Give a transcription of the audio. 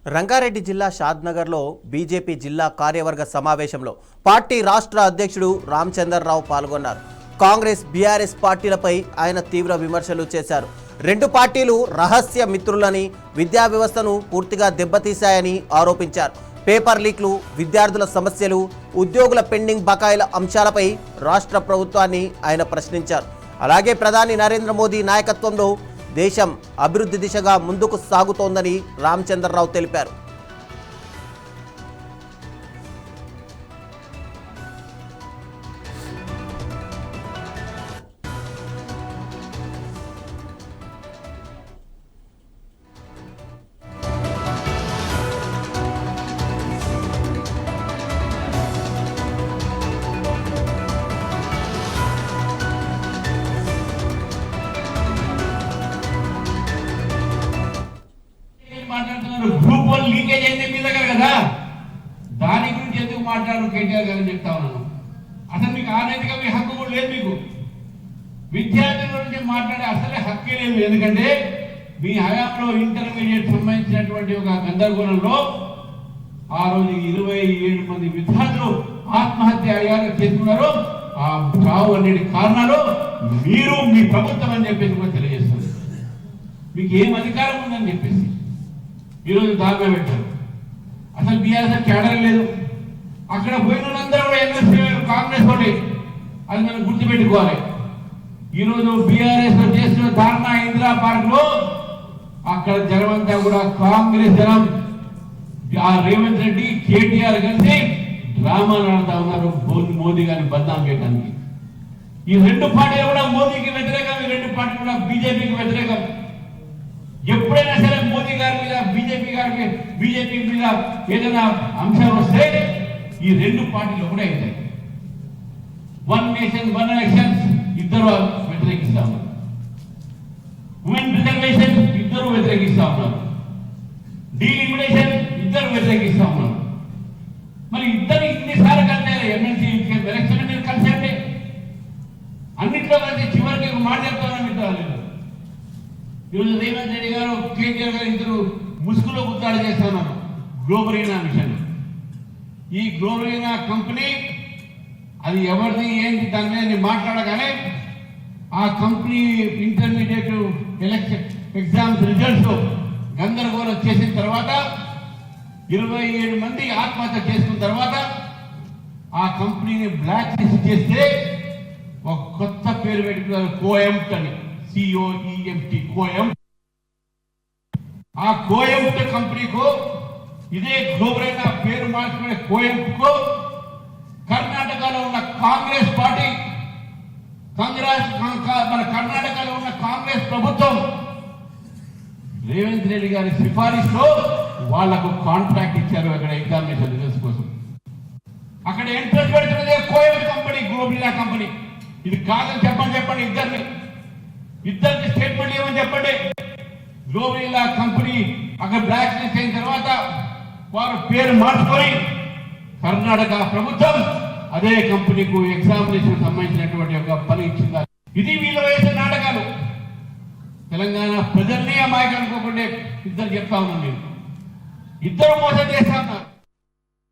రంగారెడ్డి జిల్లా షాద్నగర్లో బీజేపీ జిల్లా కార్యవర్గ సమావేశంలో పార్టీ రాష్ట్ర అధ్యక్షుడు రామచంద్రరావు పాల్గొన్నారు. కాంగ్రెస్ బీఆర్ఎస్ పార్టీలపై ఆయన తీవ్ర విమర్శలు చేశారు. రెండు పార్టీలు రహస్య మిత్రులని, విద్యా వ్యవస్థను పూర్తిగా దెబ్బతీశాయని ఆరోపించారు. పేపర్ లీక్లు, విద్యార్థుల సమస్యలు, ఉద్యోగుల పెండింగ్ బకాయిల అంశాలపై రాష్ట్ర ప్రభుత్వాన్ని ఆయన ప్రశ్నించారు. అలాగే ప్రధాని నరేంద్ర మోదీ నాయకత్వంలో దేశం అభివృద్ధి దిశగా ముందుకు సాగుతోందని రామచంద్రరావు తెలిపారు. గ్రూప్ 1 లీకేజ్ అయింది మీ దగ్గర కదా, దాని గురించి ఎందుకు మాట్లాడు కేటీఆర్ గారు చెప్తా ఉన్నాను. అసలు మీకు ఆనైతిక మీ హక్కు కూడా లేదు. మీకు విద్యార్థుల గురించి మాట్లాడే అసలే హక్కే లేదు. ఎందుకంటే మీ హయాంలో ఇంటర్మీడియట్ సంబంధించినటువంటి ఒక గందరగోళంలో ఆ రోజు 27 మంది విద్యార్థులు ఆత్మహత్య అయ్యారు, చేసుకున్నారు. ఆ చావు అన్నిటి కారణాలు మీరు, మీ ప్రభుత్వం అని చెప్పేసి కూడా తెలియజేస్తుంది. మీకు ఏం అధికారం ఉందని చెప్పేసి ఈరోజు దాకా పెట్టారు. అసలు బీఆర్ఎస్ కేడర్ లేదు. అక్కడ పోయిన వాళ్ళందరూ కూడా ఎమ్మెల్సీ కాంగ్రెస్ తోటి, అది మనం గుర్తుపెట్టుకోవాలి. ఈరోజు బీఆర్ఎస్ చేసిన ధారణ ఇందిరా పార్క్ లో అక్కడ జనమంతా కూడా కాంగ్రెస్ జనం, ఆ రేవంత్ రెడ్డి, కేటీఆర్ కలిసి డ్రామాలు ఆడుతా ఉన్నారు మోదీ గారిని బద్నాం చేయడానికి. ఈ రెండు పార్టీలు కూడా మోదీకి వ్యతిరేకం, ఈ రెండు పార్టీలు కూడా బీజేపీకి వ్యతిరేకం. ఎప్పుడైనా సరే మోదీ గారి మీద, బీజేపీ మీద ఏదైనా అంశాలు వస్తే ఈ రెండు పార్టీలు కూడా అవుతాయి. 1 నేషన్ 1 ఎలక్షన్స్ ఇద్దరు వ్యతిరేకిస్తా ఉన్నారు. ఉమెన్ రిజర్వేషన్ ఇద్దరు వ్యతిరేకిస్తా ఉన్నారు. డీలిమిటేషన్ ఇద్దరు వ్యతిరేకిస్తా ఉన్నారు. మరి ఇద్దరు ఇన్నిసార్లు కలిసి ఎమ్మెల్సీ ఎలక్షన్ మీరు కలిసి అంటే అన్నింటిలో కలిసి చివరికి మాట చెప్తానని మిత్రాలు. ఈరోజు రేవంత్ రెడ్డి గారు, కేటీఆర్ గారు ఇద్దరు ముసుగులో గుర్తాడు చేస్తున్నారు గ్లోబరీనా మిషన్. ఈ గ్లోబరీనా కంపెనీ అది ఎవరిది ఏంటి దాని మీద మాట్లాడగానే ఆ company intermediate election exams results గందరగోళం చేసిన తర్వాత 27 మంది ఆత్మహత్య చేసుకున్న తర్వాత ఆ కంపెనీని బ్లాక్ లిస్ట్ చేస్తే ఒక కొత్త పేరు పెట్టుకున్నారు, కోఎంట్ అని. COEMT కోఎంట్. ఆ కోఎంట్ కంపెనీకు ఇదే గ్లోబరైన పేరు మార్చుకునే కోఎంట్ కు కర్ణాటకలో ఉన్న కాంగ్రెస్ పార్టీ, మన కర్ణాటకలో ఉన్న కాంగ్రెస్ ప్రభుత్వం రేవంత్ రెడ్డి గారి సిఫారసులో వాళ్లకు కాంట్రాక్ట్ ఇచ్చారు అక్కడ ఎగ్జామినేషన్ రిజల్ట్స్ కోసం. అక్కడ ఎంట్రెన్స్ పెడుతున్నదే కోఎంట్ కంపెనీ, గ్లోబరైన కంపెనీ. ఇది కాదని చెప్పండి ఇద్దరికి స్టేట్మెంట్ ఏమని చెప్పండి. గ్లోబరీలా కంపెనీ అక్కడ బ్లాక్ లిస్ట్ అయిన తర్వాత వారు పేరు మార్చుకొని కర్ణాటక ప్రభుత్వం అదే కంపెనీకు ఎగ్జామినేషన్ సంబంధించినటువంటి ఒక పని ఇచ్చిందా? ఇది వీళ్ళు వేసే నాటకాలు. తెలంగాణ ప్రజల్ని అమాయకం అనుకోకుండా ఇద్దరు చెప్తా ఉన్నాను నేను. ఇద్దరు మోసం చేస్తా ఉన్నారు.